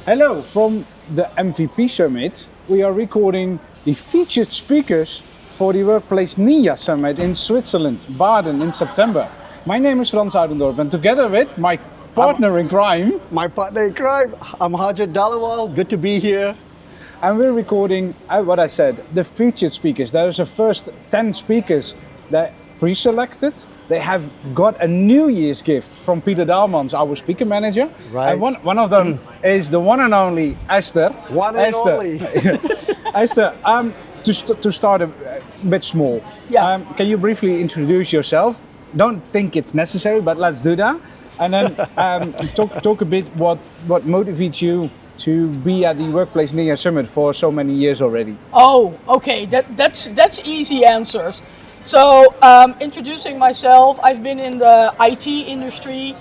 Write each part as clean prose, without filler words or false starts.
Hello from the MVP Summit. We are recording the featured speakers for the Workplace Ninja Summit in Switzerland, Baden, in September. My name is Frans Oudendorp, and together with my partner in crime, I'm Harjit and I. Good to be here. and we're recording what I said, the featured speakers. There's the first 10 speakers that pre-selected. They have got a New Year's gift from Peter Dahlmans, our speaker manager. Right. And one of them is the one and only Esther. Only. Esther, to start a bit small, can you briefly introduce yourself? Don't think it's necessary, but let's do that. And then talk a bit what motivates you to be at the Workplace Ninja Summit for so many years already. Oh, okay, that's easy answers. So introducing myself, I've been in the IT industry,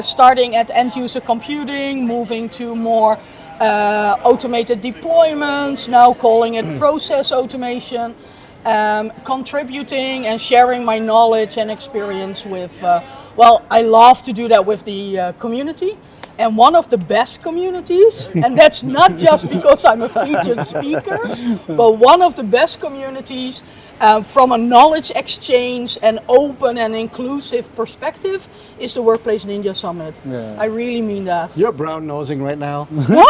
starting at end user computing, moving to more automated deployments, now calling it process automation, contributing and sharing my knowledge and experience with, I love to do that with the community. And one of the best communities, and that's not just because I'm a featured speaker, but one of the best communities from a knowledge exchange and open and inclusive perspective is the Workplace Ninja Summit. Yeah. I really mean that. You're brown nosing right now. No,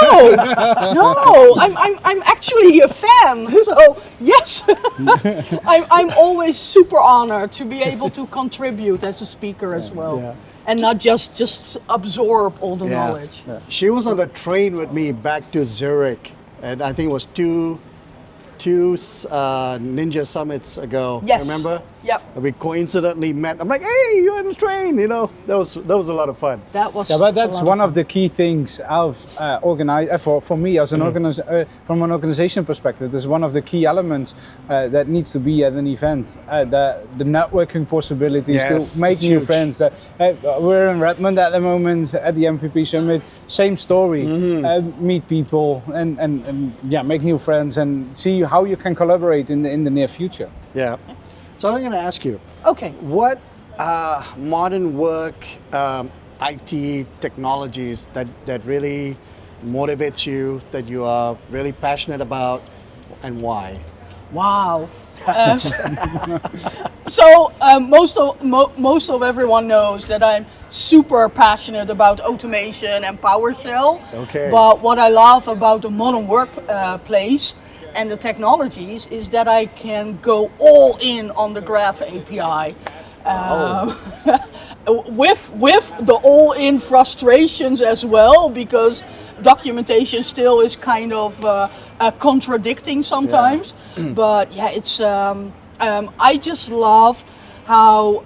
I'm actually a fan. So yes, I'm always super honored to be able to contribute as a speaker as well. Yeah. And not just absorb all the knowledge. Yeah. She was on the train with me back to Zurich, and I think it was two Ninja Summits ago. Yes. Remember? Yep. And we coincidentally met. I'm like, hey, you're on the train. You know, that was a lot of fun. But that's one of the key things of for me as an from an organization perspective. There's one of the key elements that needs to be at an event. The networking possibilities to make new friends. We're in Redmond at the moment at the MVP Summit. Same story. Meet people and make new friends and see how you can collaborate in the near future. Yeah. So I'm going to ask you. Okay. What modern work, IT technologies that really motivates you, that you are really passionate about, and why? Wow. Most of everyone knows that I'm super passionate about automation and PowerShell. Okay. But what I love about the modern workplace and the technologies is that I can go all in on the Graph API. With the all-in frustrations as well, because documentation still is kind of contradicting sometimes. Yeah. But yeah, it's I just love how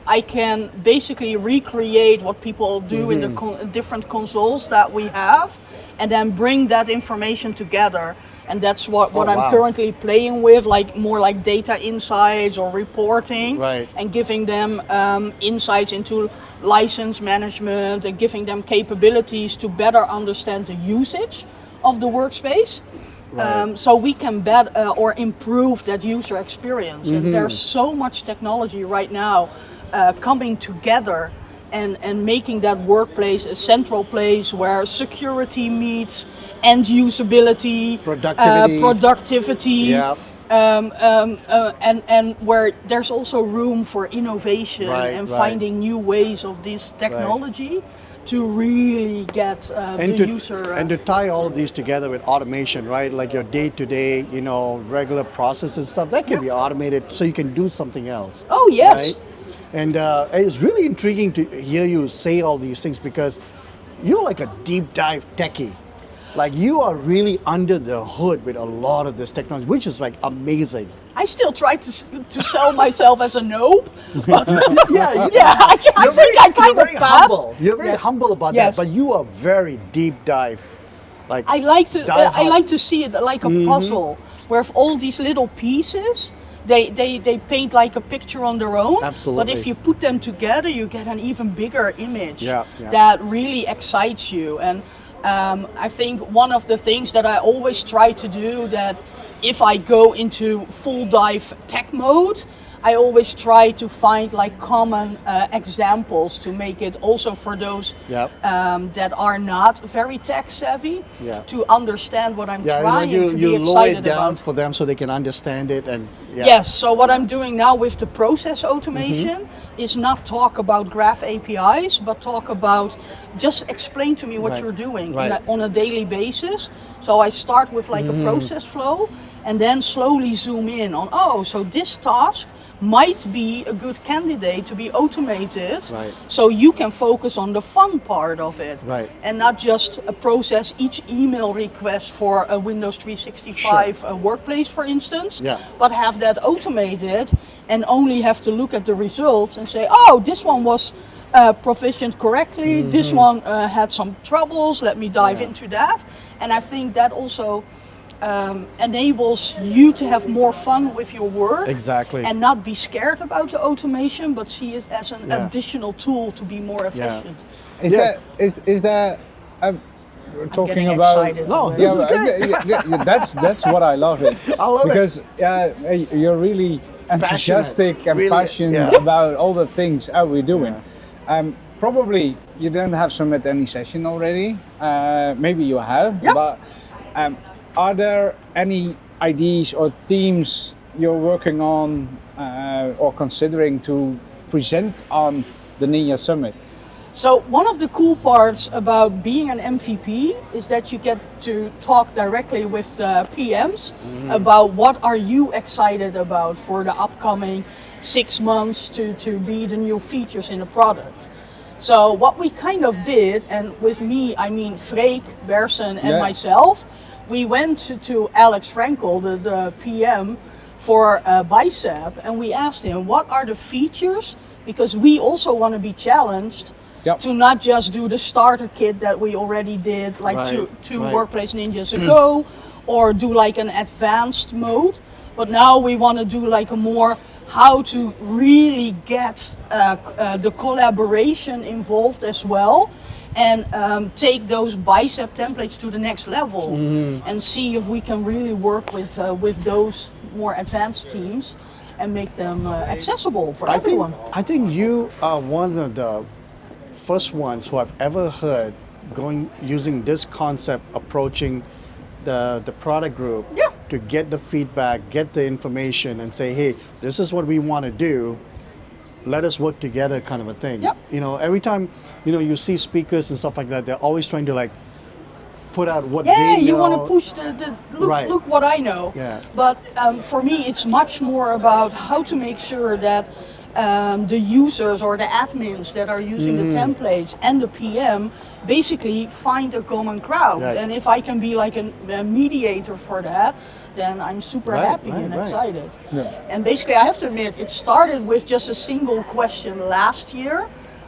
I can basically recreate what people do in the different consoles that we have, and then bring that information together. And that's what I'm currently playing with, more like data insights or reporting, right. And giving them insights into license management and giving them capabilities to better understand the usage of the workspace. Right. So we can or improve that user experience. And there's so much technology right now coming together and making that workplace a central place where security meets end usability, productivity, and where there's also room for innovation and finding new ways of this technology to really get the user. And to tie all of these together with automation, right? Like your day-to-day, regular processes stuff, that can be automated so you can do something else. Oh, yes. Right? And it's really intriguing to hear you say all these things because you're like a deep dive techie. Like you are really under the hood with a lot of this technology, which is like amazing. I still try to sell myself as a noob, but I think I kind of passed. You're very humble about that, but you are very deep dive. I like to see it like a puzzle, where all these little pieces. They paint like a picture on their own. Absolutely. But if you put them together, you get an even bigger image that really excites you. And I think one of the things that I always try to do, that if I go into full dive tech mode, I always try to find like common examples to make it also for those Yep. that are not very tech savvy Yeah. to understand what I'm Yeah, trying you, to you be lower it excited down about. for them so they can understand it and Yes, so what I'm doing now with the process automation is not talk about graph APIs, but talk about just explain to me what Right, you're doing right. on a daily basis. So I start with like a process flow and then slowly zoom in on, oh, so this task might be a good candidate to be automated, Right. so you can focus on the fun part of it, Right. and not just process each email request for a Windows 365 workplace, for instance, Yeah. but have that automated and only have to look at the results and say, oh, this one was proficient correctly, this one had some troubles, let me dive Yeah. into that. And I think that also enables you to have more fun with your work. Exactly. And not be scared about the automation, but see it as an Yeah. additional tool to be more efficient. Is Yeah. that is that we're talking getting about? excited No, already. this is great. That's what I love it. I love it. because you're really enthusiastic and Really, passionate yeah. about all the things we're doing. Probably you don't have some at any session already. Maybe you have, Yep. but are there any ideas or themes you're working on or considering to present on the Ninja Summit? So one of the cool parts about being an MVP is that you get to talk directly with the PMs about what are you excited about for the upcoming 6 months to be the new features in the product. So what we kind of did, and with me I mean Freek, Bersen and Yeah. myself, we went to Alex Frankel, the PM for Bicep, and we asked him what are the features, because we also want to be challenged Yep. to not just do the starter kit that we already did like Right, two right. Workplace Ninjas ago, or do like an advanced mode, but now we want to do like a more how to really get the collaboration involved as well, and take those Bicep templates to the next level, and see if we can really work with those more advanced teams and make them accessible for everyone. I think you are one of the first ones who I've ever heard using this concept, approaching the product group Yeah. to get the feedback, get the information, and say, hey, this is what we want to do. Let us work together, kind of a thing. Yep. You know, every time you see speakers and stuff like that, they're always trying to like put out what Yeah, they know. you want to push the look, Right. look what I know. Yeah. But for me, it's much more about how to make sure that the users or the admins that are using the templates and the PM basically find a common ground. Right. And if I can be like a mediator for that, then I'm super Right, happy right, and right. excited. Yeah. And basically, I have to admit, it started with just a single question last year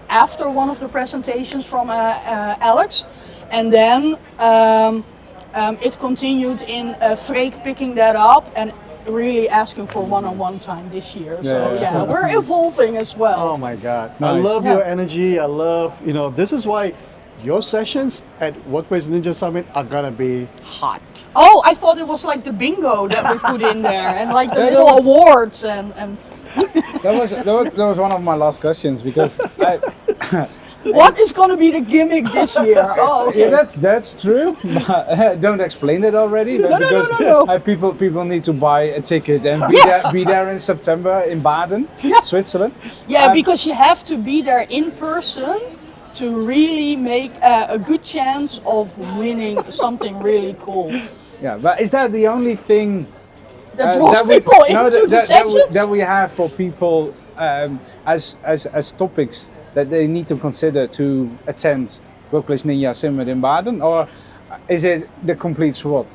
after one of the presentations from Alex. And then it continued in Freek picking that up and really asking for one-on-one time this year. So Yeah. yeah, we're evolving as well. Oh my God. I Nice. love Yeah. your energy. I love, this is why your sessions at Workplace Ninja Summit are gonna be hot. Oh, I thought it was like the bingo that we put in there and like the Yeah, that little was- awards and That was one of my last questions because what is going to be the gimmick this year? Oh, okay. yeah, that's true. Don't explain it already, but No, because no. people need to buy a ticket and Yes. be there in September in Baden, Switzerland. Yeah, because you have to be there in person to really make a good chance of winning something really cool. Yeah, but is that the only thing That draws we, people no, into the that sessions? we have for people as topics that they need to consider to attend Workplace Ninja Summit in Baden, or is it the complete SWOT?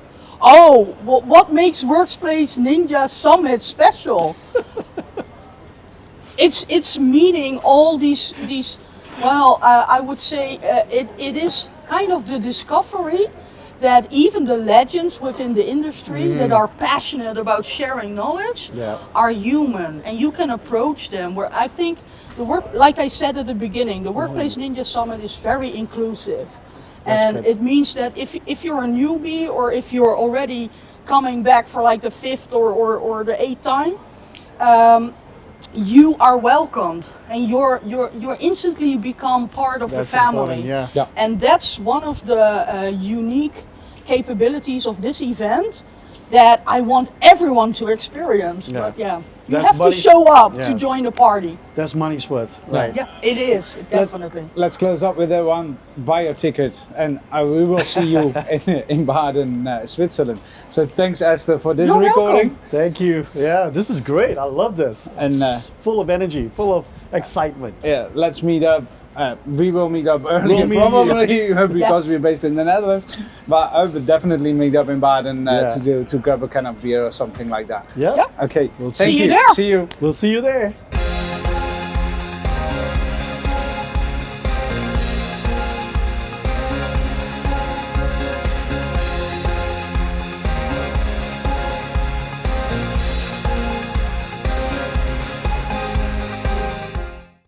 Oh, what makes Workplace Ninja Summit special? It's meeting all these. Well, I would say it is kind of the discovery that even the legends within the industry that are passionate about sharing knowledge Yeah. are human, and you can approach them. Where I think like I said at the beginning, the Workplace Ninja Summit is very inclusive, and good. it means that if you're a newbie or if you're already coming back for like the 5th or the 8th time, you are welcomed, and you're instantly become part of That's the family. important, yeah. Yeah. And that's one of the unique capabilities of this event that I want everyone to experience. Yeah. But yeah, you That's have to money's- show up yeah. to join the party. That's money's worth, right? Yeah, it is, definitely. Let's close up with that one. Buy your ticket, and we will see you in Baden, Switzerland. So thanks, Esther, for this You're recording. welcome. Thank you. Yeah, this is great. I love this. And, It's full of energy, full of excitement. Yeah, let's meet up. We will meet up early, We'll meet probably because Yes. we're based in the Netherlands. But I would definitely meet up in Baden Yeah. to grab a can of beer or something like that. Yeah. Yeah. Okay, We'll thank see you you. there. See you. We'll see you there.